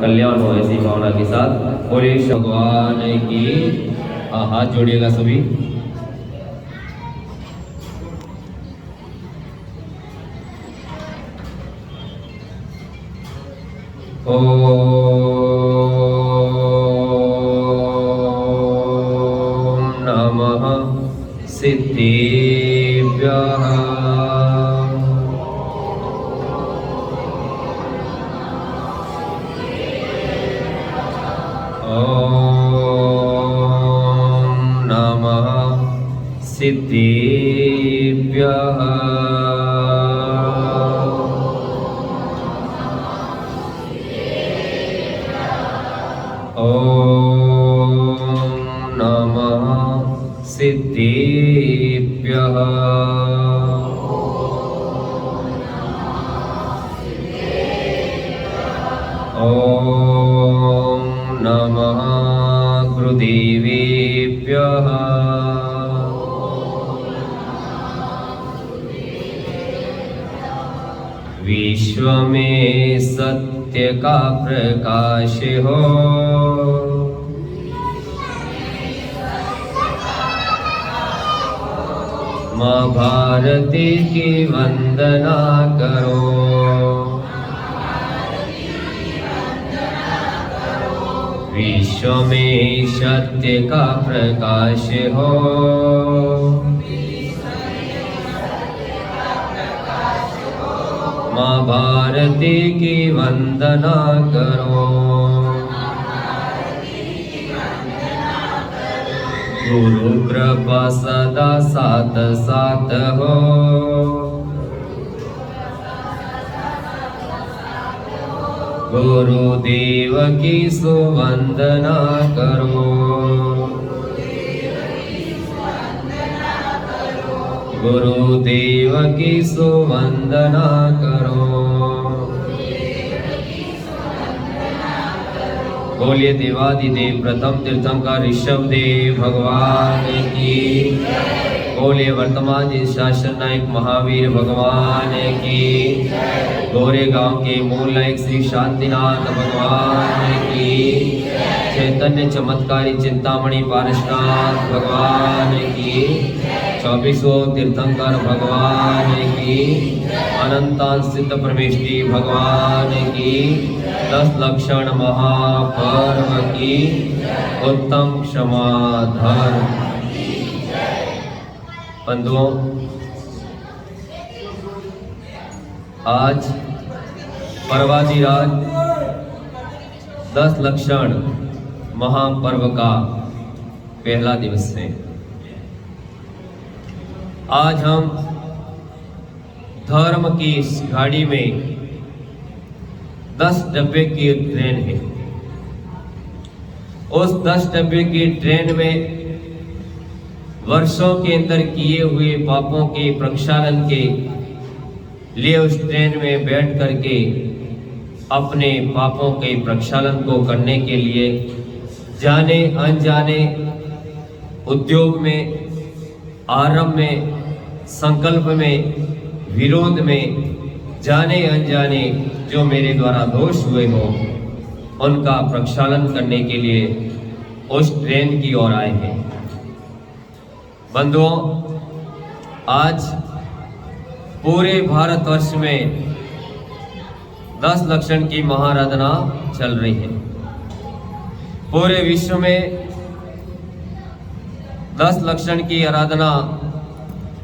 कल्याण हो, ऐसी भावना के साथ बोले भगवान की। हाथ जोड़िएगा सभी। ओम नमः सिद्धेभ्यः। ओम नमः सिद्धेभ्यः। ओम नमः सिद्धेभ्यः। ओम नमः गुरुदेवेभ्यः। विश्व में सत्य का प्रकाश हो, माँ भारती की वंदना करो। विश्व में सत्य का प्रकाश हो, माँ भारती की वंदना करो। गुरु कृपा सदा साथ साथ हो, गुरुदेव की सुवंदना करो। गुरुदेव की सुवंदना करो। बोलिए देवादिदेव प्रथम तीर्थंकर ऋषभदेव भगवान की। बोलिए वर्तमान शासन नायक महावीर भगवान की। गोरेगांव के मूल नायक श्री शांतिनाथ भगवान की। चैतन्य चमत्कारी चिंतामणि पारसनाथ भगवान की। 24 तीर्थंकर भगवान की। अनंतान सिद्ध परमेष्टि भगवान की। 10 लक्षण महापर्व की। उत्तम क्षमा धर्म। बंधुओं, आज पर्वाधिराज 10 लक्षण महापर्व का पहला दिवस है। आज हम धर्म की इस गाड़ी में 10 डब्बे की ट्रेन है। उस 10 डब्बे की ट्रेन में वर्षों के अंदर किए हुए पापों के प्रक्षालन के लिए उस ट्रेन में बैठ करके अपने पापों के प्रक्षालन को करने के लिए जाने अनजाने उद्योग में, आरंभ में, संकल्प में, विरोध में, जाने अनजाने जो मेरे द्वारा दोष हुए हो उनका प्रक्षालन करने के लिए उस ट्रेन की ओर आए हैं। बंधुओं, आज पूरे भारतवर्ष में 10 लक्षण की महाआराधना चल रही है। पूरे विश्व में 10 लक्षण की आराधना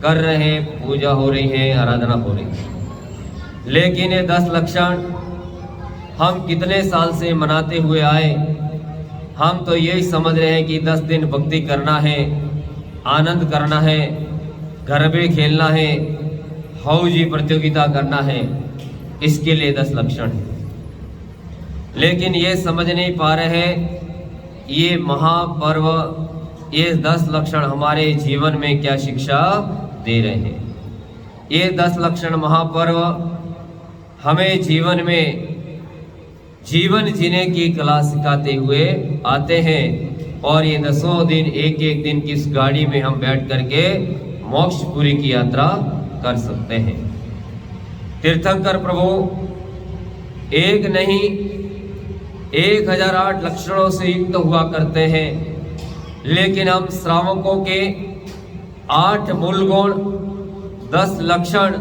कर रहे हैं, पूजा हो रही है, आराधना हो रही है। लेकिन ये 10 लक्षण हम कितने साल से मनाते हुए आए। हम तो यही समझ रहे हैं कि 10 दिन भक्ति करना है, आनंद करना है, गरबे खेलना है, हौजी प्रतियोगिता करना है, इसके लिए 10 लक्षण है। लेकिन ये समझ नहीं पा रहे हैं ये महापर्व, ये 10 लक्षण हमारे जीवन में क्या शिक्षा दे रहे हैं। ये 10 लक्षण महापर्व हमें जीवन में जीवन जीने की कला सिखाते हुए आते हैं। और ये 10 दिन एक एक दिन की इस गाड़ी में हम बैठ करके मोक्षपुरी की यात्रा कर सकते हैं। तीर्थंकर प्रभु एक नहीं 1008 लक्षणों से युक्त हुआ करते हैं, लेकिन हम श्रावकों के 8 मूल गुण, 10 लक्षण,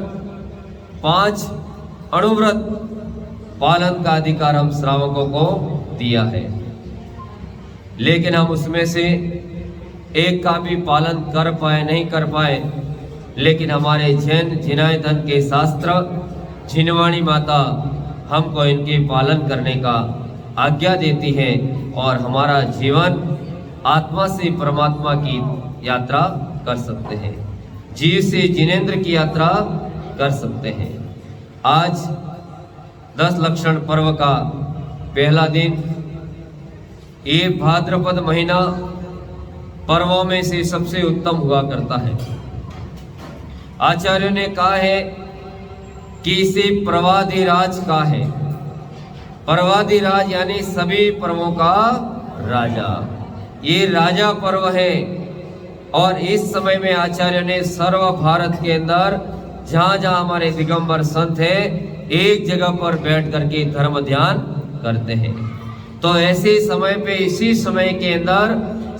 5 अणुव्रत पालन का अधिकार हम श्रावकों को दिया है, लेकिन हम उसमें से एक का भी पालन कर पाए नहीं कर पाए। लेकिन हमारे जैन जिनायतन के शास्त्र, जिनवाणी माता हमको इनके पालन करने का आज्ञा देती है और हमारा जीवन आत्मा से परमात्मा की यात्रा कर सकते हैं, जीव से जिनेंद्र की यात्रा कर सकते हैं। आज 10 लक्षण पर्व का पहला दिन, ये भाद्रपद महीना पर्वों में से सबसे उत्तम हुआ करता है। आचार्यों ने कहा है कि इसे पर्वाधिराज कहा है। पर्वाधिराज यानी सभी पर्वों का राजा, ये राजा पर्व है। और इस समय में आचार्य ने सर्व भारत के अंदर जहां जहां हमारे दिगंबर संत है, एक जगह पर बैठ करके धर्म ध्यान करते हैं। तो ऐसे समय पे, इसी समय के अंदर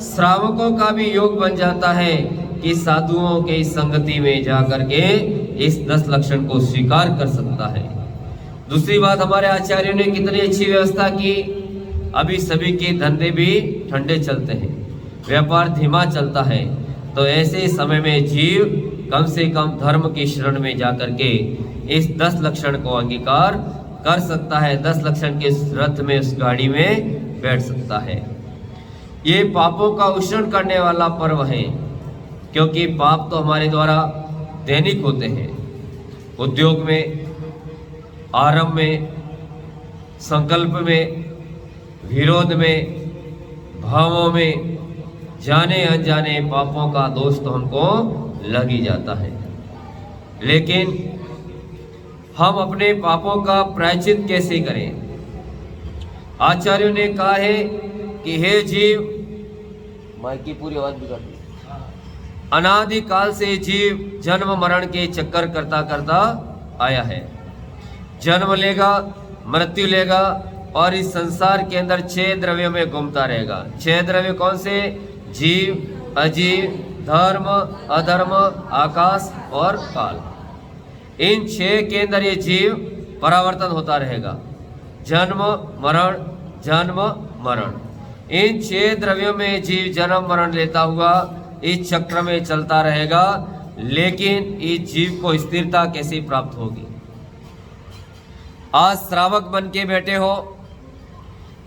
श्रावकों का भी योग बन जाता है कि साधुओं के संगति में जाकर के इस 10 लक्षण को स्वीकार कर सकता है। दूसरी बात, हमारे आचार्यों ने कितनी अच्छी व्यवस्था की। अभी सभी के धंधे भी ठंडे चलते हैं, व्यापार धीमा चलता है, तो ऐसे समय में जीव कम से कम धर्म की शरण में जाकर के इस 10 लक्षण को अंगीकार कर सकता है। 10 लक्षण के रथ में, उस गाड़ी में बैठ सकता है। ये पापों का उषण करने वाला पर्व है, क्योंकि पाप तो हमारे द्वारा दैनिक होते हैं। उद्योग में, आरंभ में, संकल्प में, विरोध में, भावों में, जाने अनजाने पापों का दोष तो हमको लग ही जाता है। लेकिन हम अपने पापों का प्रायश्चित कैसे करें? आचार्यों ने कहा है कि हे जीव, माइक की पूरी आवाज बिगाड़ दी। अनादि काल से जीव जन्म मरण के चक्कर करता करता आया है। जन्म लेगा, मृत्यु लेगा और इस संसार के अंदर 6 द्रव्यों में घूमता रहेगा। 6 द्रव्य कौन से? जीव, अजीव, धर्म, अधर्म, आकाश और काल। इन 6 के अंदर ये जीव परावर्तन होता रहेगा। जन्म मरण, जन्म मरण, इन 6 द्रव्यों में जीव जन्म मरण लेता हुआ इस चक्र में चलता रहेगा। लेकिन इस जीव को स्थिरता कैसे प्राप्त होगी? आज श्रावक बन के बैठे हो,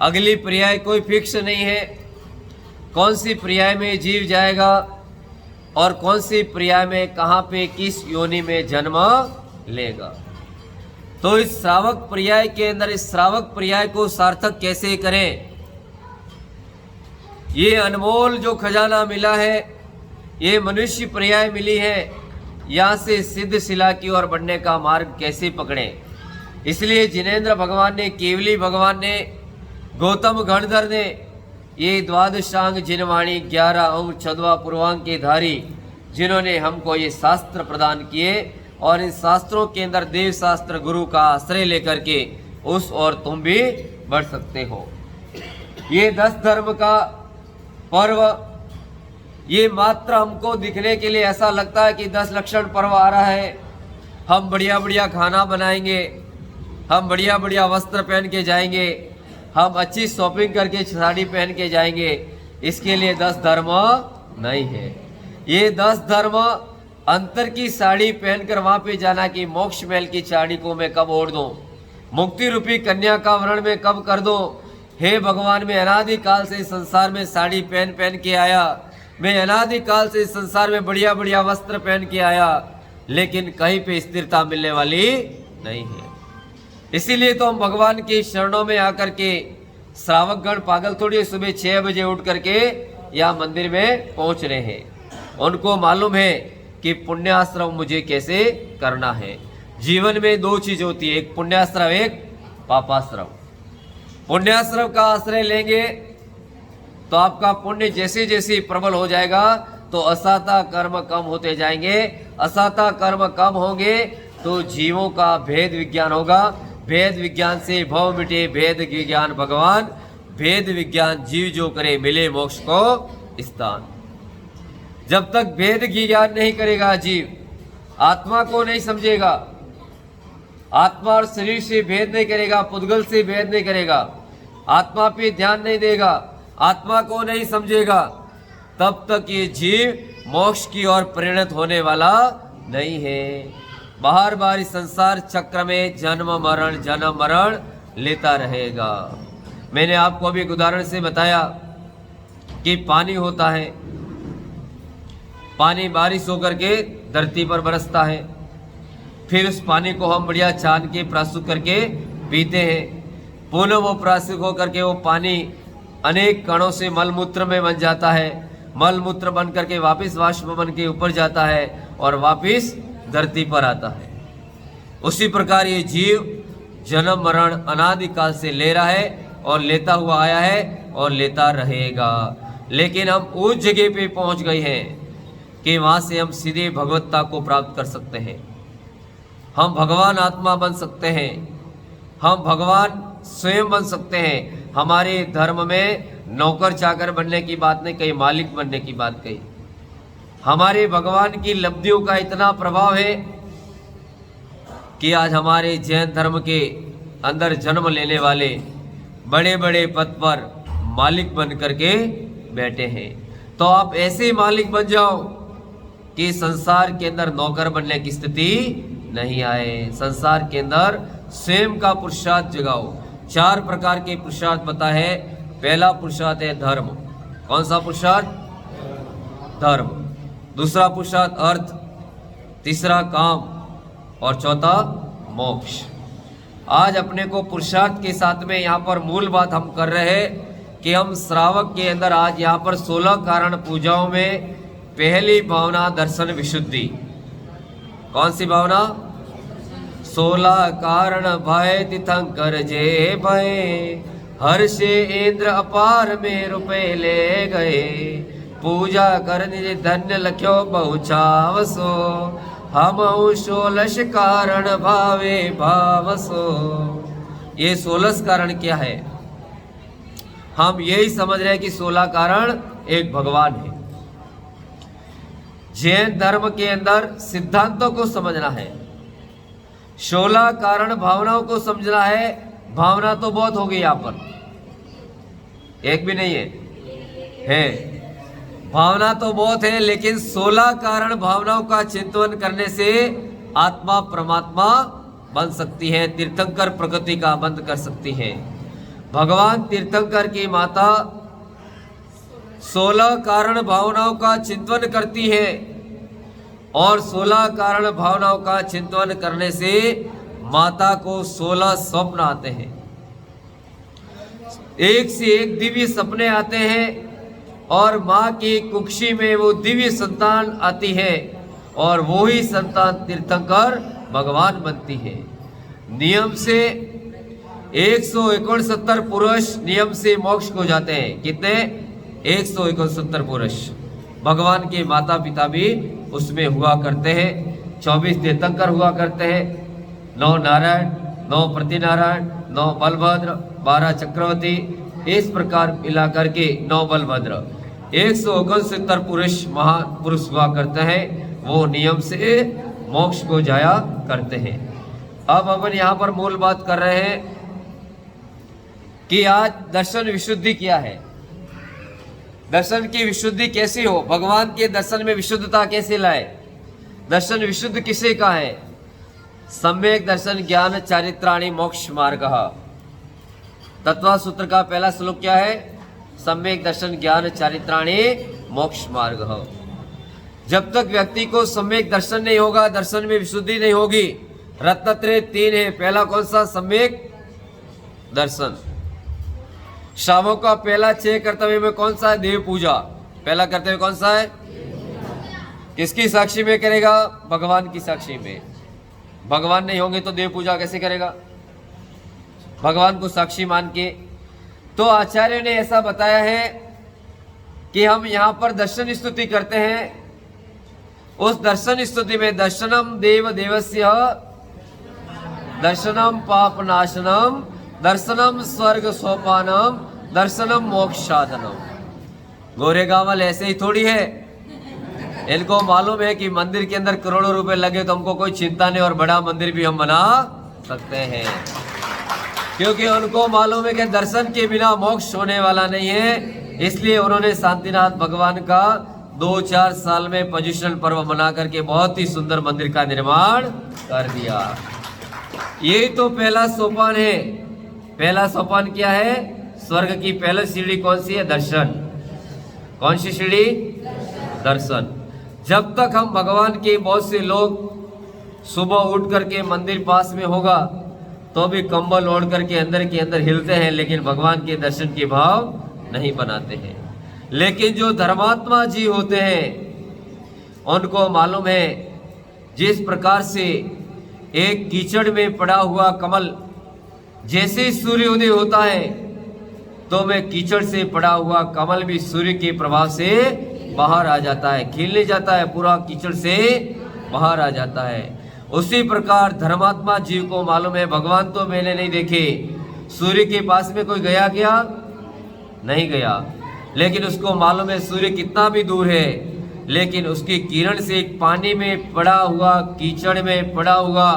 अगली पर्याय कोई फिक्स नहीं है। कौन सी पर्याय में जीव जाएगा और कौन सी पर्याय में कहां पे किस योनि में जन्म लेगा। तो इस श्रावक पर्याय के अंदर इस श्रावक पर्याय को सार्थक कैसे करें? ये अनमोल जो खजाना मिला है, ये मनुष्य पर्याय मिली है, यहाँ से सिद्ध शिला की ओर बढ़ने का मार्ग कैसे पकड़ें? इसलिए जिनेंद्र भगवान ने, केवली भगवान ने, गौतम गणधर ने ये द्वादशांग जिनवाणी 11 अंग 14 पूर्वांग के धारी, जिन्होंने हमको ये शास्त्र प्रदान किए और इन शास्त्रों के अंदर देव शास्त्र गुरु का आश्रय लेकर के उस और तुम भी बढ़ सकते हो। ये 10 धर्म का पर्व, ये मात्र हमको दिखने के लिए ऐसा लगता है कि 10 लक्षण पर्व आ रहा है, हम बढ़िया बढ़िया खाना बनाएंगे, हम बढ़िया बढ़िया वस्त्र पहन के जाएंगे, हम अच्छी शॉपिंग करके साड़ी पहन के जाएंगे। इसके लिए 10 धर्म नहीं है। ये 10 धर्म अंतर की साड़ी पहनकर वहां पे जाना कि मोक्ष महल की साड़ी को मैं कब ओढ़ दूं, मुक्ति रूपी कन्या का वर्ण में कब कर दूं। हे भगवान, मैं अनादि काल से संसार में साड़ी पहन पहन के आया, मैं अनादि काल से संसार में बढ़िया बढ़िया वस्त्र पहन के आया, लेकिन कहीं पे स्थिरता मिलने वाली नहीं है। इसीलिए तो हम भगवान की शरणों में आकर के, श्रावकगण पागल थोड़ी सुबह 6 बजे उठ करके यहाँ मंदिर में पहुंच रहे हैं। उनको मालूम है कि पुण्याश्रम मुझे कैसे करना है। जीवन में 2 चीज होती है, एक पुण्याश्रम, एक पापाश्रम। पुण्याश्रम का आश्रय लेंगे तो आपका पुण्य जैसे जैसे प्रबल हो जाएगा तो असाता कर्म कम होते जाएंगे। असाता कर्म कम होंगे तो जीवों का भेद विज्ञान होगा, भेद विज्ञान से भव मिटे भेद विज्ञान भगवान, भेद विज्ञान जीव जो करे मिले मोक्ष को स्थान। जब तक भेद की ज्ञान नहीं करेगा जीव, आत्मा को नहीं समझेगा, आत्मा और शरीर से भेद नहीं करेगा, पुद्गल से भेद नहीं करेगा, आत्मा पे ध्यान नहीं देगा, आत्मा को नहीं समझेगा, तब तक ये जीव मोक्ष की ओर परिणत होने वाला नहीं है। बार बार इस संसार चक्र में जन्म मरण लेता रहेगा। मैंने आपको अभी एक उदाहरण से बताया कि पानी होता है, पानी बारिश होकर के धरती पर बरसता है, फिर उस पानी को हम बढ़िया छान के प्राशुद्ध करके पीते हैं। पुनः वो प्राशुद्ध होकर के वो पानी अनेक कणों से मलमूत्र में बन जाता है, मलमूत्र बन करके वापस वाष्प बन के ऊपर जाता है और वापस धरती पर आता है। उसी प्रकार ये जीव जन्म मरण अनादिकाल से ले रहा है और लेता हुआ आया है और लेता रहेगा। लेकिन हम उस जगह पे पहुंच गए हैं कि वहाँ से हम सीधे भगवत्ता को प्राप्त कर सकते हैं। हम भगवान आत्मा बन सकते हैं, हम भगवान स्वयं बन सकते हैं। हमारे धर्म में नौकर चाकर बनने की बात नहीं कही, मालिक बनने की बात कही। हमारे भगवान की लब्धियों का इतना प्रभाव है कि आज हमारे जैन धर्म के अंदर जन्म लेने वाले बड़े बड़े पद पर मालिक बन करके बैठे हैं। तो आप ऐसे मालिक बन जाओ कि संसार के अंदर नौकर बनने की स्थिति नहीं आए। संसार के अंदर स्वयं का पुरुषार्थ जगाओ। 4 प्रकार के पुरुषार्थ पता है। पहला पुरुषार्थ है धर्म। कौन सा पुरुषार्थ? धर्म। दूसरा पुरुषार्थ अर्थ, तीसरा काम और चौथा मोक्ष। आज अपने को पुरुषार्थ के साथ में यहाँ पर मूल बात हम कर रहे हैं कि हम श्रावक के अंदर आज यहाँ पर 16 कारण पूजाओं में पहली भावना दर्शन विशुद्धि। कौन सी भावना? 16 कारण भय तीर्थंकर जे भय, हर्षे इंद्र अपार में रुपए ले गए, पूजा कर निज धन्य लख्यो बहुचावसो, हम 16 कारण भावे भावसो। ये 16 कारण क्या है? हम यही समझ रहे हैं कि 16 कारण एक भगवान है। जैन धर्म के अंदर सिद्धांतों को समझना है, 16 कारण भावनाओं को समझना है। भावना तो बहुत हो गई, यहाँ पर एक भी नहीं है भावना तो बहुत है, लेकिन 16 कारण भावनाओं का चिंतन करने से आत्मा परमात्मा बन सकती है, तीर्थंकर प्रकृति का बंद कर सकती है। भगवान तीर्थंकर की माता 16 कारण भावनाओं का चिंतन करती है और 16 कारण भावनाओं का चिंतन करने से माता को 16 स्वप्न आते हैं। एक से एक दिव्य सपने आते हैं और माँ की कुक्षी में वो दिव्य संतान आती है और वो ही संतान तीर्थंकर भगवान बनती है। नियम से 169 पुरुष नियम से मोक्ष को जाते हैं। कितने? 169 पुरुष। भगवान के माता पिता भी उसमें हुआ करते हैं। 24 तीर्थंकर हुआ करते हैं, 9 नारायण, 9 प्रतिनारायण, 9 बलभद्र, 12 चक्रवर्ती, इस प्रकार मिला करके 9 बलभद्र। 169 पुरुष महान पुरुष हुआ करते हैं, वो नियम से मोक्ष को जाया करते हैं। अब अपन यहाँ पर मूल बात कर रहे हैं कि आज दर्शन विशुद्धि क्या है, दर्शन की विशुद्धि कैसी हो, भगवान के दर्शन में विशुद्धता कैसे लाए। दर्शन विशुद्ध किसे का है? सम्यक दर्शन ज्ञान चारित्राणि मोक्ष मार्ग। तत्व सूत्र का पहला श्लोक क्या है? सम्यक दर्शन ज्ञान चारित्राणि मोक्ष मार्ग। जब तक व्यक्ति को सम्यक दर्शन नहीं होगा, दर्शन में विशुद्धि नहीं होगी। रत्नत्रय 3 है। पहला कौन सा? सम्यक दर्शन। श्रावकों का पहला 6 कर्तव्य में कौन सा है? देव पूजा। पहला कर्तव्य कौन सा है? किसकी साक्षी में करेगा? भगवान की साक्षी में। भगवान नहीं होंगे तो देव पूजा कैसे करेगा? भगवान को साक्षी मान के। तो आचार्य ने ऐसा बताया है कि हम यहाँ पर दर्शन स्तुति करते हैं। उस दर्शन स्तुति में दर्शनम देव देवस्य दर्शनम पाप नाशनम, दर्शनम स्वर्ग सोपानम, दर्शनम मोक्ष साधनम। गोरेगांव ऐसे ही थोड़ी है, इनको मालूम है कि मंदिर के अंदर करोड़ों रुपए लगे तो हमको कोई चिंता नहीं, और बड़ा मंदिर भी हम बना सकते हैं, क्योंकि उनको मालूम है कि दर्शन के बिना मोक्ष होने वाला नहीं है। इसलिए उन्होंने शांतिनाथ भगवान का 2-4 साल में पोजिशन पर्व मना करके बहुत ही सुंदर मंदिर का निर्माण कर दिया। यही तो पहला सोपान है। पहला सोपान क्या है? स्वर्ग की पहली सीढ़ी कौन सी है? दर्शन। कौन सी सीढ़ी? दर्शन। जब तक हम भगवान के, बहुत से लोग सुबह उठ करके मंदिर पास में होगा तो भी कंबल ओढ़ करके अंदर के अंदर हिलते हैं, लेकिन भगवान के दर्शन के भाव नहीं बनाते हैं। लेकिन जो धर्मात्मा जी होते हैं उनको मालूम है, जिस प्रकार से एक कीचड़ में पड़ा हुआ कमल जैसे ही सूर्योदय होता है तो मैं कीचड़ से पड़ा हुआ कमल भी सूर्य के प्रभाव से बाहर आ जाता है, खिलने जाता है, पूरा कीचड़ से बाहर आ जाता है। उसी प्रकार धर्मात्मा जीव को मालूम है, भगवान तो मैंने नहीं देखे, सूर्य के पास में कोई गया क्या? नहीं गया, लेकिन उसको मालूम है सूर्य कितना भी दूर है, लेकिन उसकी किरण से एक पानी में पड़ा हुआ, कीचड़ में पड़ा हुआ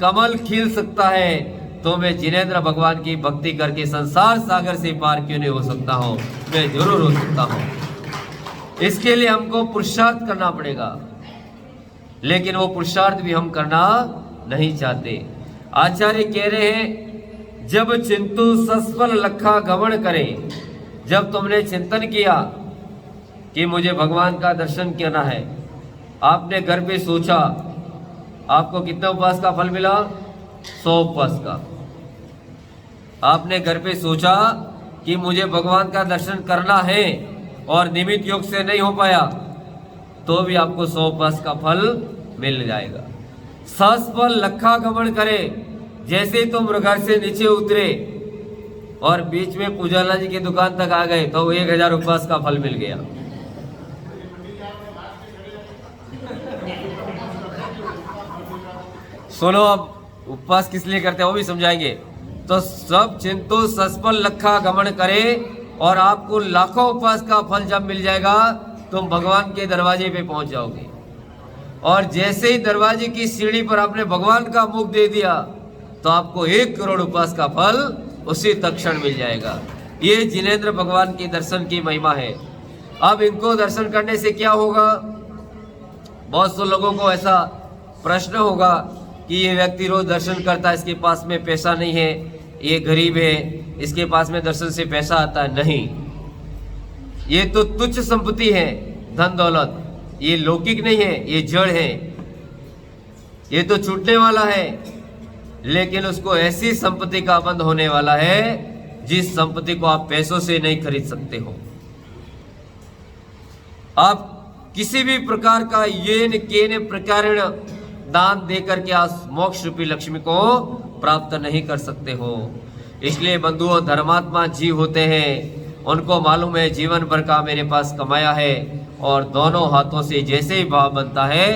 कमल खिल सकता है। तो मैं जिनेंद्र भगवान की भक्ति करके संसार सागर से पार क्यों नहीं हो सकता हूँ? मैं जरूर हो सकता हूँ। इसके लिए हमको पुरुषार्थ करना पड़ेगा, लेकिन वो पुरुषार्थ भी हम करना नहीं चाहते। आचार्य कह रहे हैं, जब चिंतु सस्फल लखा गमन करे, जब तुमने चिंतन किया कि मुझे भगवान का दर्शन करना है, आपने घर पे सोचा, आपको कितने उपवास का फल मिला? 100 उपवास का। आपने घर पे सोचा कि मुझे भगवान का दर्शन करना है और निमित्त योग से नहीं हो पाया, तो भी आपको 100 उपवास का फल मिल जाएगा। सस्फल लखा गमन करे, जैसे तुम घर से नीचे उतरे और बीच में पूजाला जी की दुकान तक आ गए तो 1000 उपवास का फल मिल गया। सुनो, अब उपवास किस लिए करते हैं वो भी समझाएंगे। तो सब चिंतु सस्फल लखा गमन करे, और आपको लाखों उपवास का फल जब मिल जाएगा तुम भगवान के दरवाजे पे पहुंच जाओगे। और जैसे ही दरवाजे की सीढ़ी पर आपने भगवान का मुख दे दिया तो आपको 1 करोड़ उपवास का फल उसी तत्क्षण मिल जाएगा। ये जिनेंद्र भगवान के दर्शन की महिमा है। अब इनको दर्शन करने से क्या होगा? बहुत से लोगों को ऐसा प्रश्न होगा कि ये व्यक्ति रोज दर्शन करता है, इसके पास में पैसा नहीं है, ये गरीब है, इसके पास में दर्शन से पैसा आता है। नहीं, ये तो तुच्छ संपत्ति है, धन दौलत, ये लौकिक नहीं है, ये जड़ है, ये तो छूटने वाला है। लेकिन उसको ऐसी संपत्ति का बंध होने वाला है जिस संपत्ति को आप पैसों से नहीं खरीद सकते हो। आप किसी भी प्रकार का येन केन प्रकारेण दान देकर के आप मोक्ष रूपी लक्ष्मी को प्राप्त नहीं कर सकते हो। इसलिए बंधुओं, धर्मात्मा जीव होते हैं, उनको मालूम है जीवन भर का मेरे पास कमाया है, और दोनों हाथों से जैसे ही भाव बनता है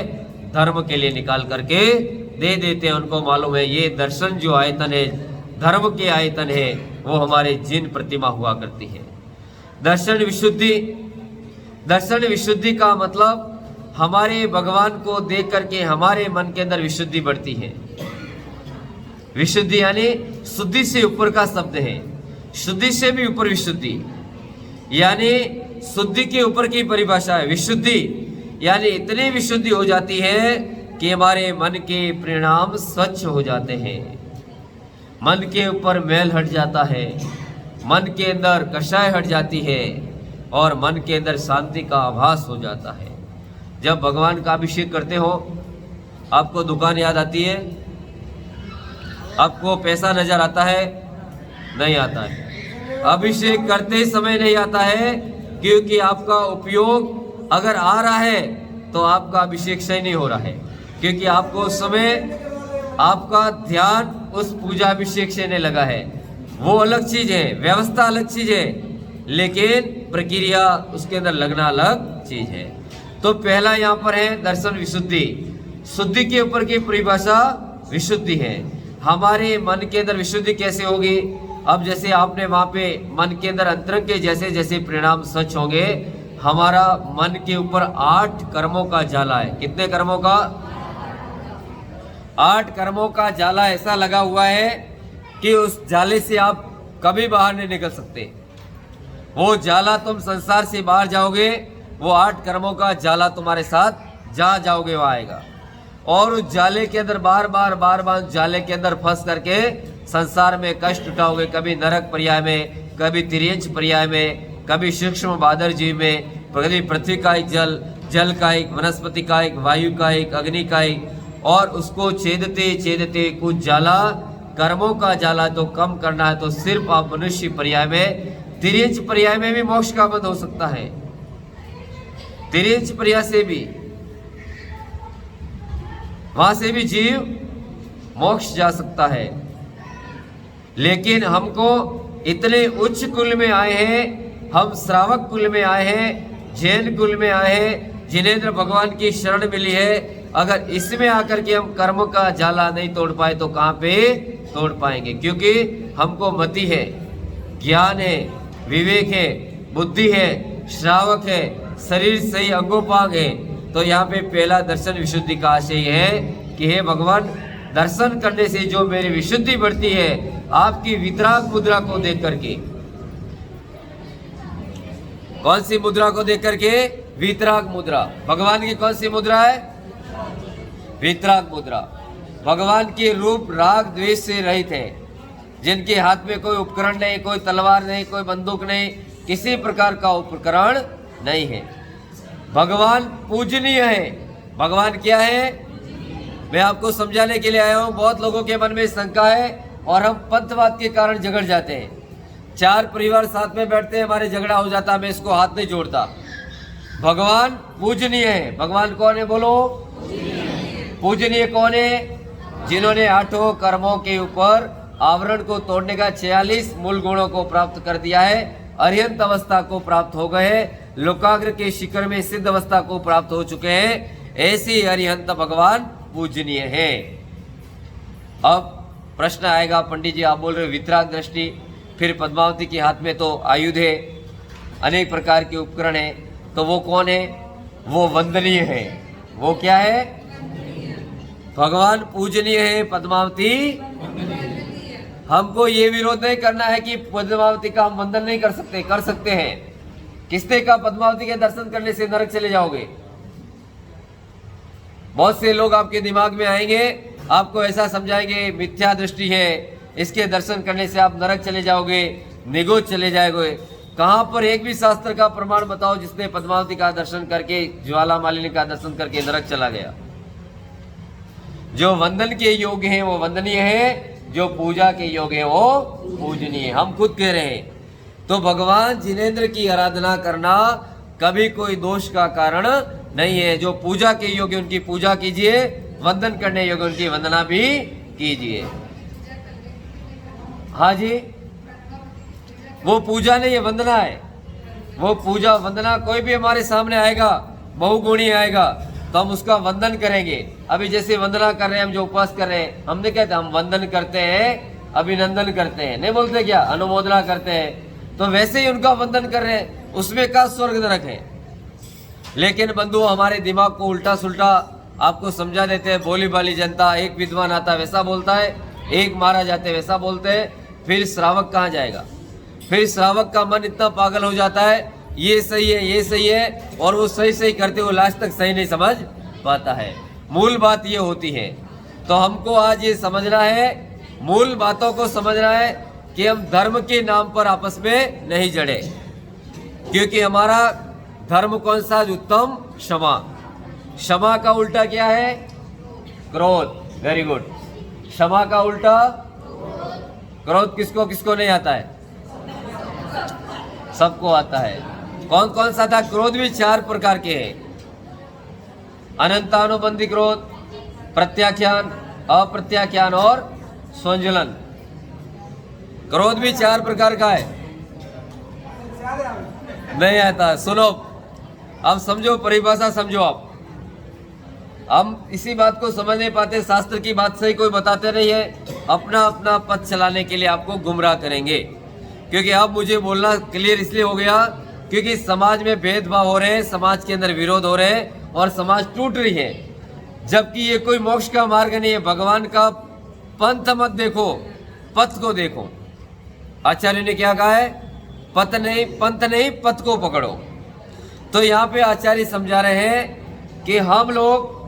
धर्म के लिए निकाल करके दे देते हैं। उनको मालूम है ये दर्शन जो आयतन है, धर्म के आयतन है, वो हमारे जिन प्रतिमा हुआ करती है। दर्शन विशुद्धि, दर्शन विशुद्धि का मतलब हमारे भगवान को देख करके हमारे मन के अंदर विशुद्धि बढ़ती है। विशुद्धि यानी शुद्धि से ऊपर का शब्द है, शुद्धि से भी ऊपर विशुद्धि, यानी शुद्धि के ऊपर की परिभाषा है। विशुद्धि यानी इतनी विशुद्धि हो जाती है कि हमारे मन के परिणाम स्वच्छ हो जाते हैं, मन के ऊपर मैल हट जाता है, मन के अंदर कषाय हट जाती है, और मन के अंदर शांति का आभास हो जाता है। जब भगवान का अभिषेक करते हो, आपको दुकान याद आती है? आपको पैसा नजर आता है? नहीं आता है। अभिषेक करते समय नहीं आता है, क्योंकि आपका उपयोग अगर आ रहा है तो आपका अभिषेक सही नहीं हो रहा है, क्योंकि आपको उस समय आपका ध्यान उस पूजा अभिषेक से नहीं लगा है। वो अलग चीज है, व्यवस्था अलग चीज है, लेकिन प्रक्रिया उसके अंदर लगना अलग चीज है। तो पहला यहाँ पर है दर्शन विशुद्धि। शुद्धि के ऊपर की परिभाषा विशुद्धि है। हमारे मन के अंदर विशुद्धि कैसे होगी? अब जैसे आपने वहां पे मन के अंदर अंतरंग के जैसे जैसे परिणाम सच होंगे, हमारा मन के ऊपर 8 कर्मों का जाला है। कितने कर्मों का? 8 कर्मों का जाला ऐसा लगा हुआ है कि उस जाले से आप कभी बाहर नहीं निकल सकते। वो जाला, तुम संसार से बाहर जाओगे, वो 8 कर्मों का जाला तुम्हारे साथ जहाँ जाओगे वहाँ आएगा। और उस जाले के अंदर बार बार जाले के अंदर फंस करके संसार में कष्ट उठाओगे। कभी नरक पर्याय में, कभी तिर्यंच पर्याय में, कभी सूक्ष्म बादर जीव में, कभी पृथ्वी का एक जल, जल का एक, वनस्पति का एक, वायु का एक, अग्नि का एक, और उसको छेदते छेदते कुछ जाला, कर्मों का जाला तो कम करना है तो सिर्फ आप मनुष्य पर्याय में, तिर्यंच पर्याय में भी मोक्ष का बंध हो सकता है। तिर्यंच पर्याय से भी, वहां से भी जीव मोक्ष जा सकता है। लेकिन हमको इतने उच्च कुल में आए हैं, हम श्रावक कुल में आए हैं, जैन कुल में आए हैं, जिनेंद्र भगवान की शरण मिली है। अगर इसमें आकर के हम कर्म का जाला नहीं तोड़ पाए तो कहां पे तोड़ पाएंगे? क्योंकि हमको मति है, ज्ञान है, विवेक है, बुद्धि है, श्रावक है, शरीर सही अंगोपांग है। तो यहाँ पे पहला दर्शन विशुद्धि का आशय है कि हे भगवान, दर्शन करने से जो मेरी विशुद्धि बढ़ती है, आपकी वितराग मुद्रा को देख करके। कौन सी मुद्रा को देख करके? वितराग मुद्रा। भगवान की कौन सी मुद्रा है? वितराग मुद्रा। भगवान के रूप राग द्वेष से रहित है, जिनके हाथ में कोई उपकरण नहीं, कोई तलवार नहीं, कोई बंदूक नहीं, किसी प्रकार का उपकरण नहीं है। भगवान पूजनीय है। भगवान क्या है? मैं आपको समझाने के लिए आया हूं। बहुत लोगों के मन में शंका है और हम पंथवाद के कारण झगड़ जाते हैं। 4 परिवार साथ में बैठते हैं, हमारे झगड़ा हो जाता, मैं इसको हाथ नहीं जोड़ता। भगवान पूजनीय है। भगवान कौन है? बोलो। पूजनीय कौन है? जिन्होंने 8 कर्मों के ऊपर आवरण को तोड़ने का 46 मूल गुणों को प्राप्त कर दिया है, अरिहंत अवस्था को प्राप्त हो गए, लोकाग्र के शिखर में सिद्ध अवस्था को प्राप्त हो चुके हैं। ऐसे अरिहंत भगवान पूजनीय है। अब प्रश्न आएगा, पंडित जी आप बोल रहे हो वितराग दृष्टि, फिर पद्मावती के हाथ में तो आयुध है, अनेक प्रकार के उपकरण है, तो वो कौन है? वो वंदनीय है। वो क्या है? भगवान पूजनीय है, पद्मावती। हमको ये विरोध नहीं करना है कि पद्मावती का हम वंदन नहीं कर सकते, कर सकते हैं। किसने का पद्मावती के दर्शन करने से नरक चले जाओगे? बहुत से लोग आपके दिमाग में आएंगे, आपको ऐसा समझाएंगे मिथ्या दृष्टि है, इसके दर्शन करने से आप नरक चले जाओगे, निगोद चले जाओगे। कहां पर एक भी शास्त्र का प्रमाण बताओ जिसने पद्मावती का दर्शन करके, ज्वाला मालिनी का दर्शन करके नरक चला गया? जो वंदन के योग्य हैं वो वंदनीय है, जो पूजा के योग्य है वो पूजनीय। हम खुद कह रहे हैं। तो भगवान जिनेंद्र की आराधना करना कभी कोई दोष का कारण नहीं है। जो पूजा के योग्य उनकी पूजा कीजिए, वंदन करने योग्य उनकी वंदना भी कीजिए। हाँ जी, वो पूजा नहीं है, वंदना है। वो पूजा वंदना, कोई भी हमारे सामने आएगा, बहुगुणी आएगा, तो हम उसका वंदन करेंगे। अभी जैसे वंदना कर रहे हैं, हम जो उपवास कर रहे हैं, हमने कहते हम वंदन करते हैं, अभिनंदन करते हैं, नहीं बोलते क्या? अनुमोदना करते हैं। तो वैसे ही उनका वंदन कर रहे हैं, उसमें का स्वर्ग नरक है? लेकिन बंधु हमारे दिमाग को उल्टा सुल्टा आपको समझा देते हैं। भोली भाली जनता, एक विद्वान आता वैसा बोलता है, एक महाराज आते वैसा बोलते हैं, फिर श्रावक कहाँ जाएगा? फिर श्रावक का मन इतना पागल हो जाता है, ये सही है, ये सही है, और वो सही सही करते हुए लास्ट तक सही नहीं समझ पाता है। मूल बात ये होती है। तो हमको आज ये समझना है, मूल बातों को समझना है कि हम धर्म के नाम पर आपस में नहीं जड़े। क्योंकि हमारा धर्म कौन सा? उत्तम क्षमा। क्षमा का उल्टा क्या है? क्रोध। Very good. क्षमा का उल्टा क्रोध। किसको किसको नहीं आता है? सबको आता है। कौन कौन सा था? क्रोध भी 4 प्रकार के हैं। अनंतानुबंधी क्रोध, प्रत्याख्यान, अप्रत्याख्यान और संज्वलन। क्रोध भी 4 प्रकार का है। नहीं आता? सुनो, अब समझो, परिभाषा समझो आप। हम इसी बात को समझ नहीं पाते, शास्त्र की बात सही कोई बताते नहीं है, अपना अपना पथ चलाने के लिए आपको गुमराह करेंगे। क्योंकि अब मुझे बोलना क्लियर इसलिए हो गया क्योंकि समाज में भेदभाव हो रहे हैं, समाज के अंदर विरोध हो रहे हैं और समाज टूट रही है, जबकि ये कोई मोक्ष का मार्ग नहीं है। भगवान का पंथ मत देखो, पथ को देखो। आचार्य ने क्या कहा है? पंथ नहीं पथ को पकड़ो। तो यहाँ पे आचार्य समझा रहे हैं कि हम लोग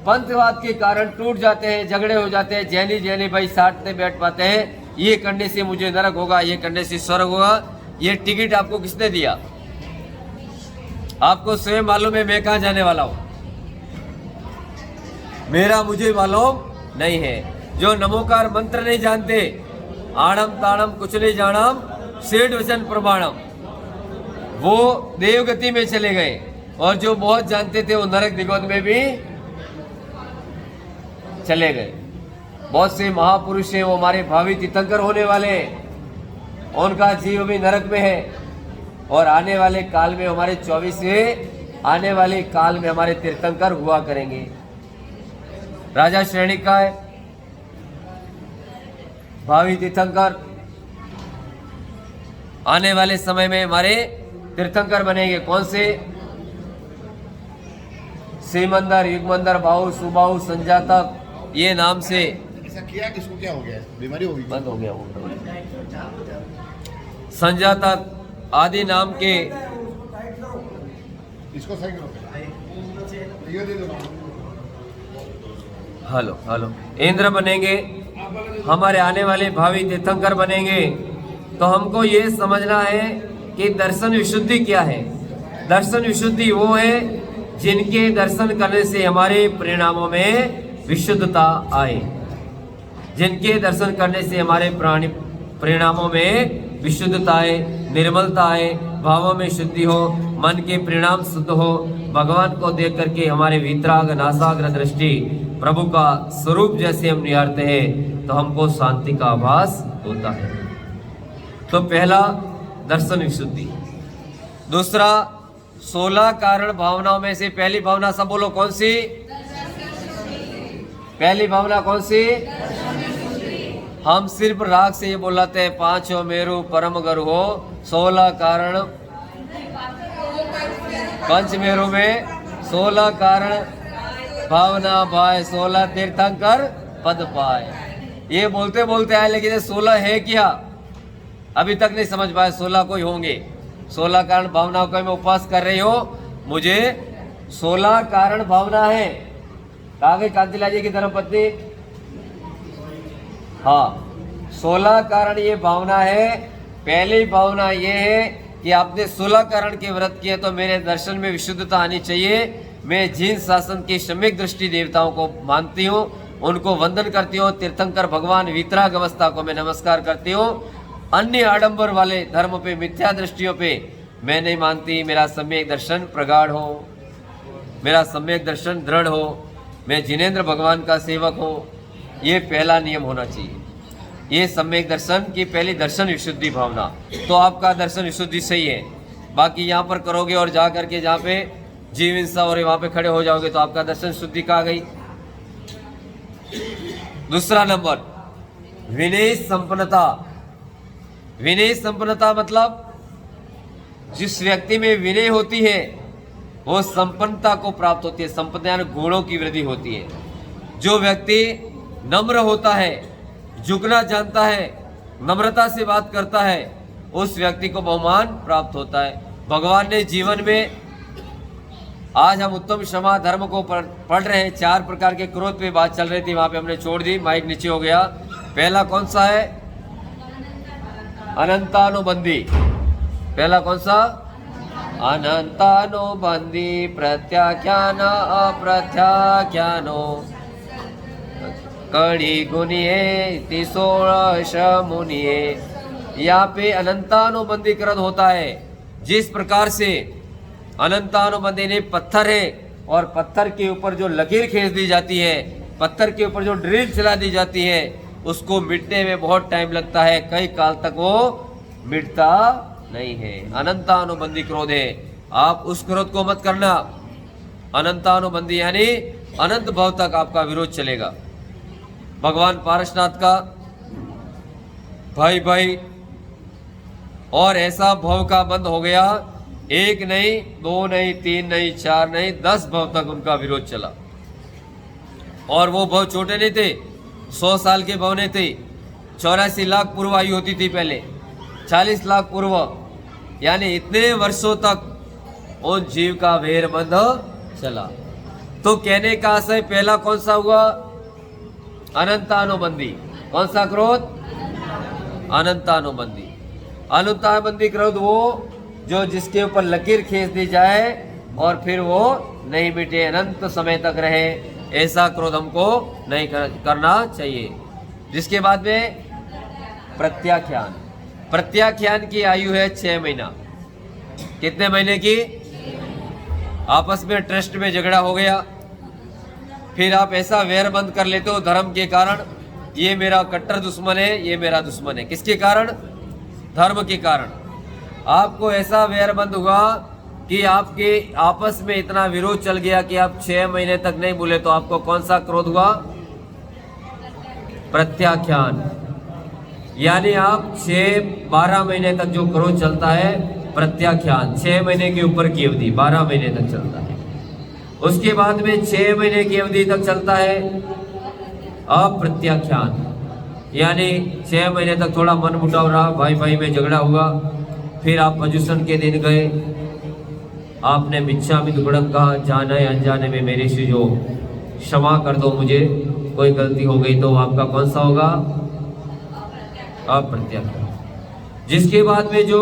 पंथवाद के कारण टूट जाते हैं, झगड़े हो जाते हैं, जैनी भाई साथ में बैठ पाते हैं, ये करने से मुझे नरक होगा, ये करने से स्वर्ग होगा। ये टिकट आपको किसने दिया? आपको स्वयं मालूम है मैं कहाँ जाने वाला हूँ, मेरा मुझे मालूम नहीं है। जो नमोकार मंत्र नहीं जानते, आड़म ताड़म कुछ नहीं जानम, सेठ वचन प्रमाणम, वो देवगति में चले गए। और जो बहुत जानते थे वो नरक दिगोद में भी चले गए। बहुत से महापुरुष हैं, वो हमारे भावी तीर्थंकर होने वाले हैं, उनका जीव भी नरक में है। और आने वाले काल में हमारे 24वें आने वाले काल में हमारे तीर्थंकर हुआ करेंगे। राजा श्रेणी का है भावी तीर्थंकर, आने वाले समय में हमारे तीर्थंकर बनेंगे। कौन से? श्रीमंदर, युगमंदर, बाहु, सुबाहु, संजातक, ये नाम से। ऐसा किया किसको क्या हो गया? बीमारी हो गई, बंद हो गया वो। संजातक आदि नाम के, इसको सही करो, ये दे दो। हेलो इंद्र बनेंगे, हमारे आने वाले भावी तीर्थंकर बनेंगे। तो हमको ये समझना है कि दर्शन विशुद्धि क्या है। दर्शन विशुद्धि वो है जिनके दर्शन करने से हमारे परिणामों में विशुद्धता आए, जिनके दर्शन करने से हमारे परिणामों में विशुद्धता आए, निर्मलता आए, भावों में शुद्धि हो, मन के परिणाम शुद्ध हो, भगवान को देख करके हमारे वीतराग नासाग्र दृष्टि प्रभु का स्वरूप जैसे हम निहारते हैं तो हमको शांति का आभास होता है। तो पहला दर्शन विशुद्धि। दूसरा 16 कारण भावनाओं में से पहली भावना, सब बोलो कौन सी? पहली भावना कौन सी? हम सिर्फ राग से ये बोलाते हैं, पांचों मेरु परम गुरु हो, 16 कारण पंच मेरु में 16 कारण भावना भाई, 16 तीर्थंकर पद पाए। ये बोलते बोलते आए, लेकिन 16 है क्या अभी तक नहीं समझ पाए। 16 कोई होंगे, 16 कारण भावनाओं का मैं उपवास कर रही हो, मुझे 16 कारण भावना है। कहा गई कांतिलाल जी की धर्मपत्नी? हाँ, 16 कारण ये भावना है। पहली भावना ये है कि आपने 16 कारण के व्रत किए तो मेरे दर्शन में विशुद्धता आनी चाहिए। मैं जिन शासन की सम्यक दृष्टि देवताओं को मानती हूँ, उनको वंदन करती हूँ। तीर्थंकर भगवान वीतराग अवस्था को मैं नमस्कार करती हूँ। अन्य आडंबर वाले धर्म पे, मिथ्या दृष्टियों पे मैं नहीं मानती। मेरा सम्यक दर्शन प्रगाढ़ हो, मेरा सम्यक दर्शन दृढ़ हो, मैं जिनेंद्र भगवान का सेवक हूँ। ये पहला नियम होना चाहिए। ये सम्यक दर्शन की पहली दर्शन विशुद्धि भावना। तो आपका दर्शन विशुद्धि सही है। बाकी यहाँ पर करोगे और जा करके जहाँ पे जीव हिंसा और वहाँ पे खड़े हो जाओगे तो आपका दर्शन शुद्धि कहाँ गई? दूसरा नंबर विनय संपन्नता। विनय संपन्नता मतलब जिस व्यक्ति में विनय होती है वो संपन्नता को प्राप्त होती है। संपन्नता गुणों की वृद्धि होती है। जो व्यक्ति नम्र होता है, झुकना जानता है, नम्रता से बात करता है, उस व्यक्ति को बहुमान प्राप्त होता है। भगवान ने जीवन में, आज हम उत्तम क्षमा धर्म को पढ़ रहे हैं, 4 प्रकार के क्रोध पे बात चल रही थी, वहां पे हमने छोड़ दी, माइक नीचे हो गया। पहला कौन सा है? अनंतानुबंधी। पहला कौन सा? अनंतानुबंधी प्रत्याख्यान अप्रत्याख्यानो कड़ी गुनिये तिसोष मुनिये। यहाँ पे अनंतानुबंधी कृत होता है। जिस प्रकार से अनंतानुबंधी ने पत्थर है और पत्थर के ऊपर जो लकीर खींच दी जाती है, पत्थर के ऊपर जो ड्रिल चला दी जाती है, उसको मिटने में बहुत टाइम लगता है, कई काल तक वो मिटता नहीं है। अनंतानुबंधी क्रोध है। आप उस क्रोध को मत करना। अनंतानुबंधी यानी अनंत भाव तक आपका विरोध चलेगा। भगवान पारसनाथ का भाई भाई और ऐसा भव का बंद हो गया, एक नहीं, दो नहीं, तीन नहीं, चार नहीं, 10 भव तक उनका विरोध चला। और वो भव छोटे नहीं थे, 100 साल के भव नहीं थे। 84 लाख पूर्व आयु होती थी पहले, 40 लाख पूर्व, यानी इतने वर्षों तक उन जीव का वेर बंध चला। तो कहने का आशय पहला कौन सा हुआ? अनंतानुबंधी। कौन सा क्रोध? अनंतानुबंधी। अनंतानुबंधी क्रोध वो जो जिसके ऊपर लकीर खींच दी जाए और फिर वो नहीं मिटे, अनंत समय तक रहे, ऐसा क्रोध हमको नहीं करना चाहिए। जिसके बाद में प्रत्याख्यान। प्रत्याख्यान की आयु है 6 महीना। कितने महीने की? आपस में ट्रस्ट में झगड़ा हो गया, फिर आप ऐसा वैर बंद कर लेते हो धर्म के कारण, ये मेरा कट्टर दुश्मन है, ये मेरा दुश्मन है। किसके कारण? धर्म के कारण। आपको ऐसा वैर बंद हुआ कि आपके आपस में इतना विरोध चल गया कि आप 6 महीने तक नहीं बोले, तो आपको कौन सा क्रोध हुआ? प्रत्याख्यान। यानी आप 12 महीने तक जो क्रोध चलता है, प्रत्याख्यान 6 महीने के ऊपर की अवधि 12 महीने तक चलता है। उसके बाद में 6 महीने की अवधि तक चलता है अप्रत्याख्यान, यानी 6 महीने तक थोड़ा मन मुटाव रहा, भाई भाई में झगड़ा हुआ, फिर आप पर्युषण के दिन गए, आपने मिच्छामि दुक्कडम कहा, जाने अनजाने में मेरे से जो क्षमा कर दो, मुझे कोई गलती हो गई, तो आपका कौन सा होगा? अप्रत्याख्यान। जिसके बाद में जो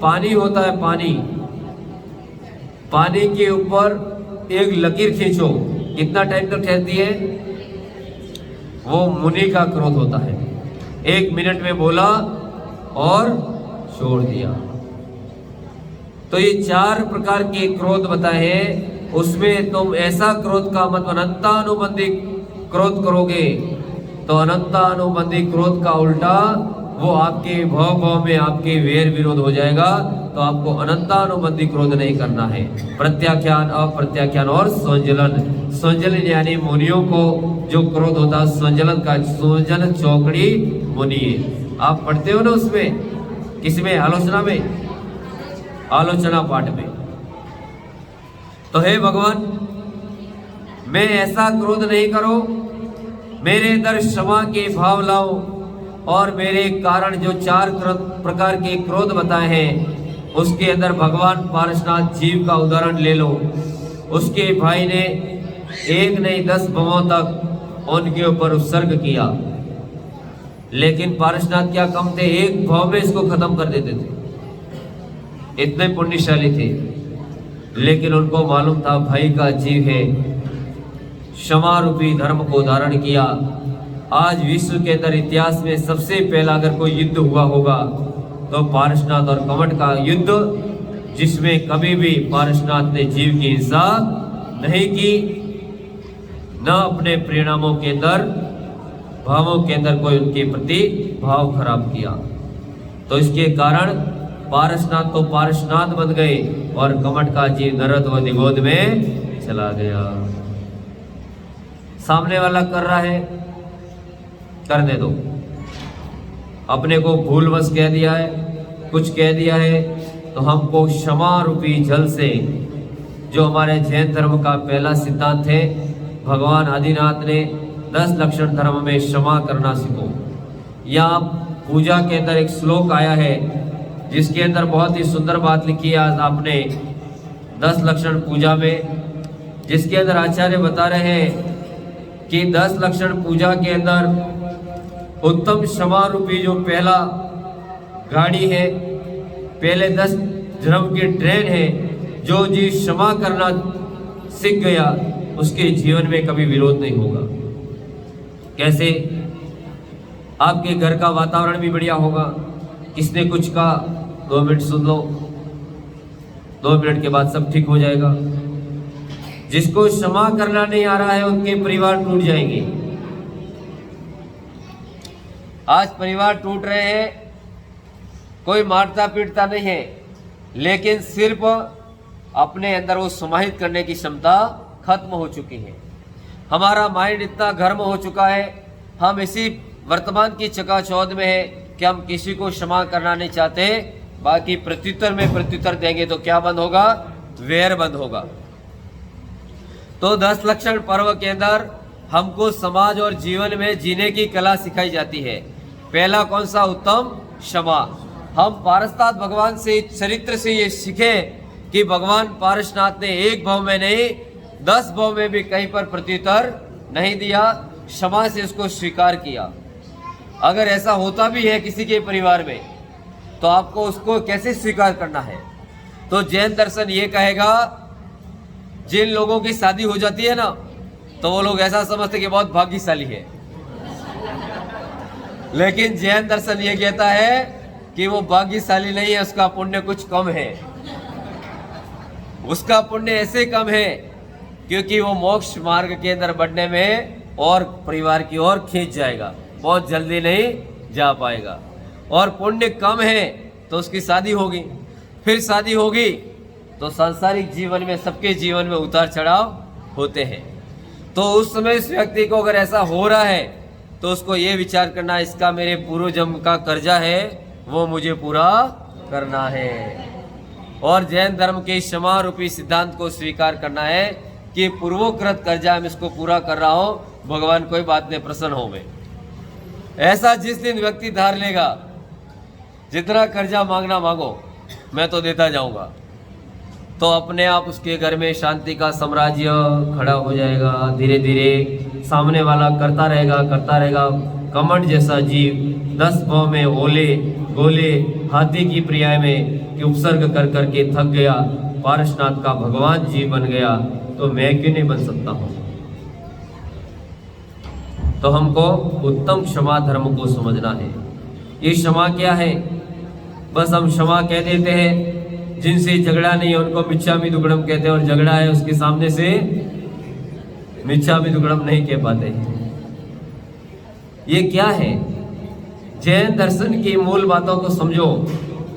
पानी होता है, पानी के ऊपर एक लकीर खींचो, कितना टाइम तक ठहरती है? वो मुनि का क्रोध होता है। 1 मिनट में बोला और छोड़ दिया। तो ये 4 प्रकार के क्रोध बताए हैं। उसमें तुम ऐसा क्रोध का मत, अनंतानुबंधी क्रोध करोगे तो अनंतानुबंधी क्रोध का उल्टा वो आपके भाव में आपके वेर विरोध हो जाएगा। तो आपको अनंतानुबंधी क्रोध नहीं करना है। प्रत्याख्यान, अप्रत्याख्यान और संजलन। संजलन यानी मुनियों को जो क्रोध होता है, संजलन का, संजलन चौकड़ी मुनि। आप पढ़ते हो ना उसमें, किसमें? आलोचना में, आलोचना पाठ में। तो हे भगवान, मैं ऐसा क्रोध नहीं करो, मेरे अंदर क्षमा के भाव लाओ, और मेरे कारण जो 4 प्रकार के क्रोध बताए हैं उसके अंदर भगवान पारसनाथ जीव का उदाहरण ले लो। उसके भाई ने 1 नहीं 10 भवों तक उनके ऊपर उत्सर्ग किया, लेकिन पारसनाथ क्या कम थे? 1 भाव में इसको खत्म कर देते थे, इतने पुण्यशाली थे। लेकिन उनको मालूम था भाई का जीव है, क्षमा रूपी धर्म को धारण किया। आज विश्व के अंदर इतिहास में सबसे पहला अगर कोई युद्ध हुआ होगा तो पारसनाथ और कमट का युद्ध, जिसमें कभी भी पारसनाथ ने जीव की हिंसा नहीं की, न अपने परिणामों के अंदर, भावों के अंदर कोई उनके प्रति भाव खराब किया। तो इसके कारण पारसनाथ तो पारसनाथ बन गए और कमट का जीव नरक व निगोद में चला गया। सामने वाला कर रहा है, करने दो। अपने को भूलवश कह दिया है, कुछ कह दिया है, तो हमको क्षमा रूपी जल से, जो हमारे जैन धर्म का पहला सिद्धांत है, भगवान आदिनाथ ने 10 लक्षण धर्म में क्षमा करना सीखो। यहाँ पूजा के अंदर एक श्लोक आया है जिसके अंदर बहुत ही सुंदर बात लिखी है आज आपने 10 लक्षण पूजा में, जिसके अंदर आचार्य बता रहे हैं कि 10 लक्षण पूजा के अंदर उत्तम क्षमा रूपी जो पहला गाड़ी है, पहले 10 धर्म की ट्रेन है, जो जी क्षमा करना सीख गया उसके जीवन में कभी विरोध नहीं होगा। कैसे? आपके घर का वातावरण भी बढ़िया होगा। किसने कुछ कहा, 2 मिनट सुन लो, 2 मिनट के बाद सब ठीक हो जाएगा। जिसको क्षमा करना नहीं आ रहा है उनके परिवार टूट जाएंगे। आज परिवार टूट रहे हैं, कोई मारता पीटता नहीं है, लेकिन सिर्फ अपने अंदर वो समाहित करने की क्षमता खत्म हो चुकी है। हमारा माइंड इतना गर्म हो चुका है, हम इसी वर्तमान की चकाचौंध में है कि हम किसी को क्षमा करना नहीं चाहते, बाकी प्रत्युत्तर में प्रत्युत्तर देंगे तो क्या बंद होगा? वैर बंद होगा। तो 10 लक्षण पर्व के अंदर हमको समाज और जीवन में जीने की कला सिखाई जाती है। पहला कौन सा? उत्तम क्षमा। हम पारसनाथ भगवान से चरित्र से ये सीखे कि भगवान पारसनाथ ने एक भाव में नहीं 10 भाव में भी कहीं पर प्रत्युत्तर नहीं दिया, क्षमा से उसको स्वीकार किया। अगर ऐसा होता भी है किसी के परिवार में तो आपको उसको कैसे स्वीकार करना है? तो जैन दर्शन ये कहेगा, जिन लोगों की शादी हो जाती है ना तो वो लोग ऐसा समझते कि बहुत भाग्यशाली है, लेकिन जैन दर्शन ये कहता है कि वो भाग्यशाली नहीं है, उसका पुण्य कुछ कम है। उसका पुण्य ऐसे कम है क्योंकि वो मोक्ष मार्ग के अंदर बढ़ने में और परिवार की ओर खींच जाएगा, बहुत जल्दी नहीं जा पाएगा। और पुण्य कम है तो उसकी शादी होगी, फिर शादी होगी तो सांसारिक जीवन में सबके जीवन में उतार चढ़ाव होते हैं। तो उस समय इस व्यक्ति को अगर ऐसा हो रहा है तो उसको ये विचार करना, इसका मेरे पूर्व जन्म का कर्जा है वो मुझे पूरा करना है। और जैन धर्म के क्षमा रूपी सिद्धांत को स्वीकार करना है कि पूर्वोकृत कर्जा मैं इसको पूरा कर रहा हूं, भगवान कोई बात नहीं, प्रसन्न हो मैं। ऐसा जिस दिन व्यक्ति धार लेगा, जितना कर्जा मांगना मांगो मैं तो देता जाऊंगा, तो अपने आप उसके घर में शांति का साम्राज्य खड़ा हो जाएगा। धीरे धीरे सामने वाला करता रहेगा। कमंड जैसा जीव 10 भाव में ओले गोले हाथी की प्रिया में कि उपसर्ग कर करके थक गया, पारसनाथ का भगवान जीव बन गया, तो मैं क्यों नहीं बन सकता हूं? तो हमको उत्तम क्षमा धर्म को समझना है। ये क्षमा क्या है? बस हम क्षमा कह देते हैं, जिनसे झगड़ा नहीं है उनको मिच्छामि दुक्कड़म कहते हैं, और झगड़ा है उसके सामने से मिच्छामि दुक्कड़म नहीं कह पाते। ये क्या है? जैन दर्शन की मूल बातों को समझो।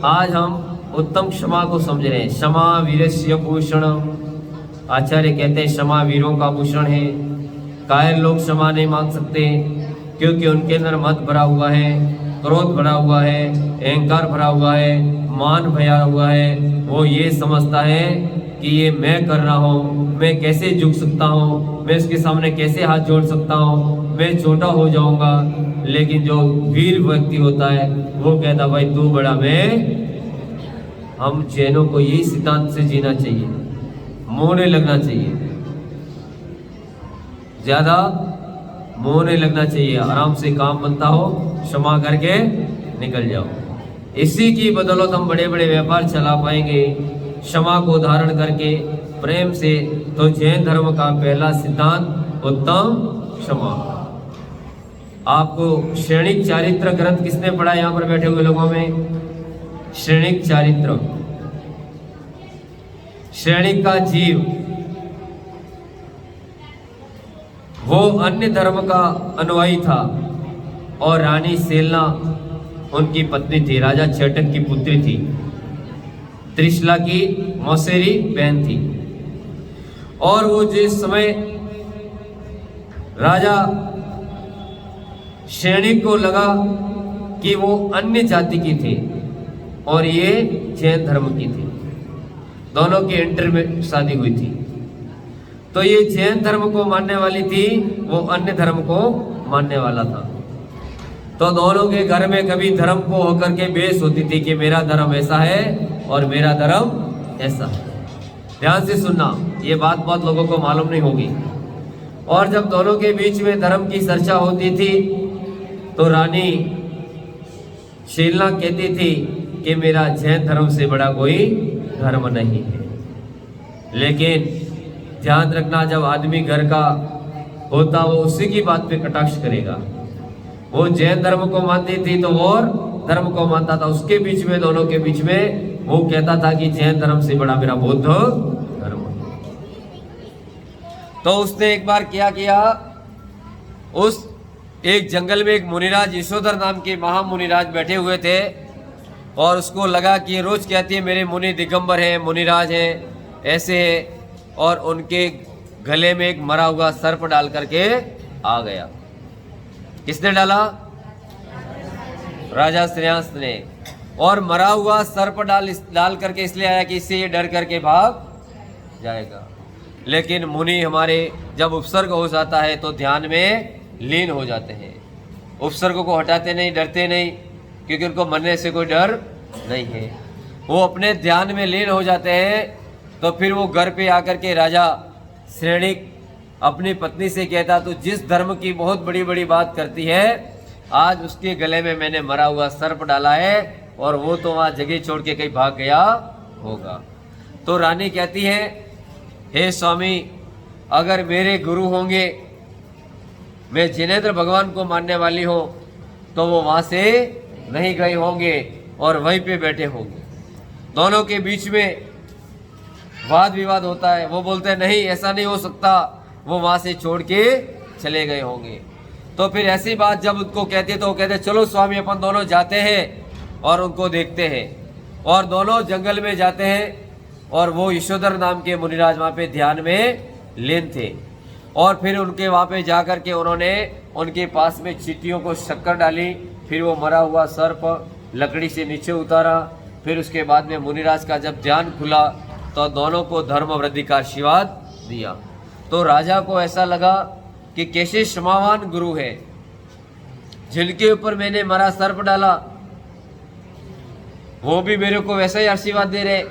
आज हम उत्तम क्षमा को समझ रहे हैं। क्षमा वीरस्य भूषण, आचार्य कहते हैं क्षमा वीरों का भूषण है। कायर लोग क्षमा नहीं मांग सकते क्योंकि उनके अंदर मत भरा हुआ है, क्रोध भरा हुआ है, अहंकार भरा हुआ है, मान भरा हुआ है। वो ये समझता है कि ये मैं कर रहा हूँ, मैं कैसे झुक सकता हूँ, मैं इसके सामने कैसे हाथ जोड़ सकता हूँ, मैं छोटा हो जाऊंगा। लेकिन जो वीर व्यक्ति होता है वो कहता भाई तू बड़ा मैं। हम जैनों को यही सिद्धांत से जीना चाहिए, मोह नहीं लगना चाहिए, ज्यादा मोह नहीं लगना चाहिए। आराम से काम बनता हो, क्षमा करके निकल जाओ। इसी की बदौलत हम बड़े बड़े व्यापार चला पाएंगे, क्षमा को धारण करके प्रेम से। तो जैन धर्म का पहला सिद्धांत उत्तम क्षमा। आपको श्रेणिक चारित्र ग्रंथ किसने पढ़ा यहाँ पर बैठे हुए लोगों में? श्रेणिक चारित्र। श्रेणिक का जीव वो अन्य धर्म का अनुयायी था, और रानी सेलना उनकी पत्नी थी, राजा चेटक की पुत्री थी, त्रिशला की मौसेरी बहन थी। और वो जिस समय राजा श्रेणिक को लगा कि वो अन्य जाति की थी और ये जैन धर्म की थी, दोनों की इंटर में शादी हुई थी, तो ये जैन धर्म को मानने वाली थी, वो अन्य धर्म को मानने वाला था। तो दोनों के घर में कभी धर्म को होकर के बहस होती थी कि मेरा धर्म ऐसा है और मेरा धर्म ऐसा है। ध्यान से सुनना, ये बात बहुत लोगों को मालूम नहीं होगी। और जब दोनों के बीच में धर्म की चर्चा होती थी तो रानी शीलना कहती थी कि मेरा जैन धर्म से बड़ा कोई धर्म नहीं है। लेकिन ध्यान रखना, जब आदमी घर का होता वो उसी की बात पे कटाक्ष करेगा। वो जैन धर्म को मानती थी तो वो और धर्म को मानता था, उसके बीच में, दोनों के बीच में वो कहता था कि जैन धर्म से बड़ा मेरा बौद्ध धर्म। तो उसने एक बार क्या किया, उस एक जंगल में एक मुनिराज यशोधर नाम के महामुनिराज बैठे हुए थे, और उसको लगा कि रोज कहती है मेरे मुनि दिगंबर हैं, मुनिराज हैं, ऐसे है, और उनके गले में एक मरा हुआ सर्प डाल करके आ गया। किसने डाला? राजा श्रेयांश ने। और मरा हुआ सर्प डाल करके इसलिए आया कि इससे ये डर करके भाग जाएगा। लेकिन मुनि हमारे जब उपसर्ग हो जाता है तो ध्यान में लीन हो जाते हैं, उपसर्ग को हटाते नहीं, डरते नहीं, क्योंकि उनको मरने से कोई डर नहीं है। वो अपने ध्यान में लीन हो जाते हैं। तो फिर वो घर पे आकर के राजा श्रेणिक अपनी पत्नी से कहता, तो जिस धर्म की बहुत बड़ी बड़ी बात करती है, आज उसके गले में मैंने मरा हुआ सर्प डाला है और वो तो वहाँ जगह छोड़ के कहीं भाग गया होगा। तो रानी कहती है, हे स्वामी, अगर मेरे गुरु होंगे, मैं जिनेंद्र भगवान को मानने वाली हूँ, तो वो वहाँ से नहीं गए होंगे और वहीं पे बैठे होंगे। दोनों के बीच में वाद विवाद होता है। वो बोलते हैं नहीं, ऐसा नहीं हो सकता, वो वहाँ से छोड़ के चले गए होंगे। तो फिर ऐसी बात जब उनको कहते तो वो कहते चलो स्वामी, अपन दोनों जाते हैं और उनको देखते हैं। और दोनों जंगल में जाते हैं और वो यशोधर नाम के मुनिराज वहाँ पे ध्यान में लीन थे। और फिर उनके वहाँ पे जा कर के उन्होंने उनके पास में चींटियों को शक्कर डाली, फिर वो मरा हुआ सर्प लकड़ी से नीचे उतारा। फिर उसके बाद में मुनिराज का जब ध्यान खुला तो दोनों को धर्म वृद्धि का आशीर्वाद दिया। तो राजा को ऐसा लगा कि कैसे क्षमावान गुरु है, जिनके ऊपर मैंने मरा सर्प डाला वो भी मेरे को वैसा ही आशीर्वाद दे रहे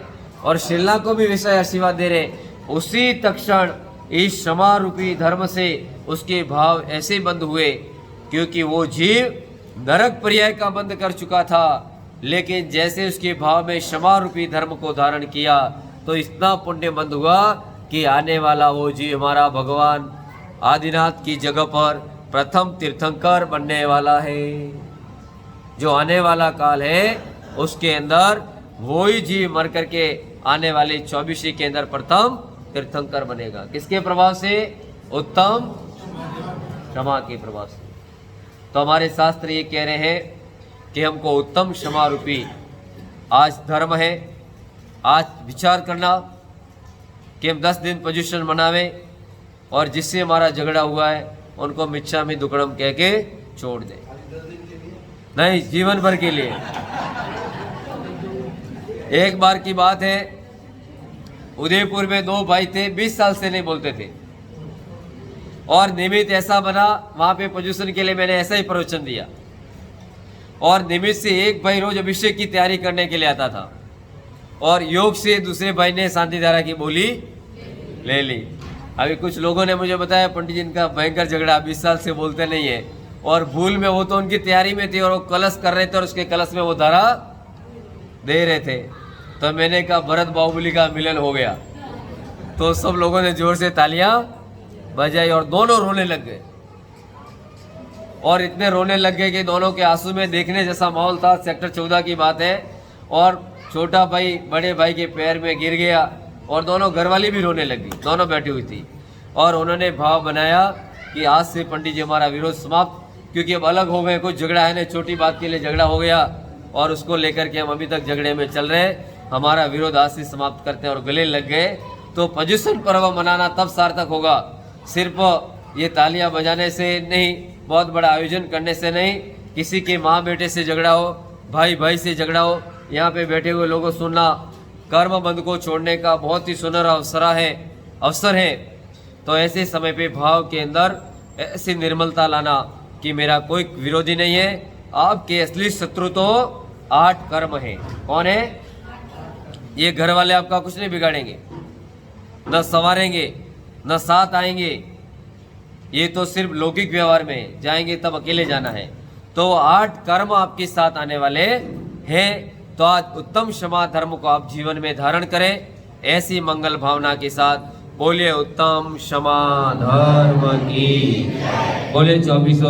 और शिला को भी वैसा ही आशीर्वाद दे रहे। उसी तक्षण इस क्षमा रूपी धर्म से उसके भाव ऐसे बंद हुए, क्योंकि वो जीव नरक पर्याय का बंद कर चुका था, लेकिन जैसे उसके भाव में क्षमा रूपी धर्म को धारण किया तो इतना पुण्य बंद हुआ कि आने वाला वो जीव हमारा भगवान आदिनाथ की जगह पर प्रथम तीर्थंकर बनने वाला है। जो आने वाला काल है उसके अंदर वो ही जीव मर करके आने वाले 24 के अंदर प्रथम तीर्थंकर बनेगा। किसके प्रभाव से? उत्तम क्षमा के प्रभाव से। तो हमारे शास्त्र ये कह रहे हैं कि हमको उत्तम क्षमा रूपी आज धर्म है। आज विचार करना कि हम 10 दिन पर्युषण मनावें और जिससे हमारा झगड़ा हुआ है उनको मिच्छामि दुक्कडम कह के छोड़ दें। नहीं, जीवन भर के लिए। एक बार की बात है, उदयपुर में 2 भाई थे, 20 साल से नहीं बोलते थे, और निमित्त ऐसा बना, वहां पे पर्युषण के लिए मैंने ऐसा ही प्रवचन दिया, और निमित्त से एक भाई रोज अभिषेक की तैयारी करने के लिए आता था, और योग से दूसरे भाई ने शांति धारा की बोली ले ली। अभी कुछ लोगों ने मुझे बताया, पंडित जी इनका भयंकर झगड़ा, 20 साल से बोलते नहीं है, और भूल में वो तो उनकी तैयारी में थे और वो कलश कर रहे थे और उसके कलश में वो धारा दे रहे थे। तो मैंने कहा भरत बाहुबली का मिलन हो गया। तो सब लोगों ने जोर से तालियां बजाई और दोनों रोने लग गए, और इतने रोने लग गए कि दोनों के आंसू में देखने जैसा माहौल था। सेक्टर 14 की बात है, और छोटा भाई बड़े भाई के पैर में गिर गया और दोनों घरवाली भी रोने लगी, दोनों बैठी हुई थी। और उन्होंने भाव बनाया कि आज से पंडित जी हमारा विरोध समाप्त, क्योंकि अब अलग हो गए, कुछ झगड़ा है ना, छोटी बात के लिए झगड़ा हो गया और उसको लेकर के हम अभी तक झगड़े में चल रहे, हमारा विरोध आज से समाप्त करते हैं, और गले लग गए। तो पर्युषण पर्व मनाना तब सार्थक होगा, सिर्फ ये तालियां बजाने से नहीं, बहुत बड़ा आयोजन करने से नहीं, किसी के माँ बेटे से झगड़ा हो, भाई भाई से झगड़ा हो, यहाँ पे बैठे हुए लोगों सुनना, कर्म बंध को छोड़ने का बहुत ही सुनहरा अवसर है। तो ऐसे समय पे भाव के अंदर ऐसी निर्मलता लाना कि मेरा कोई विरोधी नहीं है, आपके असली शत्रु तो 8 कर्म है। कौन है? ये घर वाले आपका कुछ नहीं बिगाड़ेंगे, न संवारेंगे, न साथ आएंगे, ये तो सिर्फ लौकिक व्यवहार में जाएंगे, तब अकेले जाना है। तो 8 कर्म आपके साथ आने वाले हैं। तो आज उत्तम क्षमा धर्म को आप जीवन में धारण करें। ऐसी मंगल भावना के साथ बोलिए उत्तम क्षमा धर्म की, बोले 24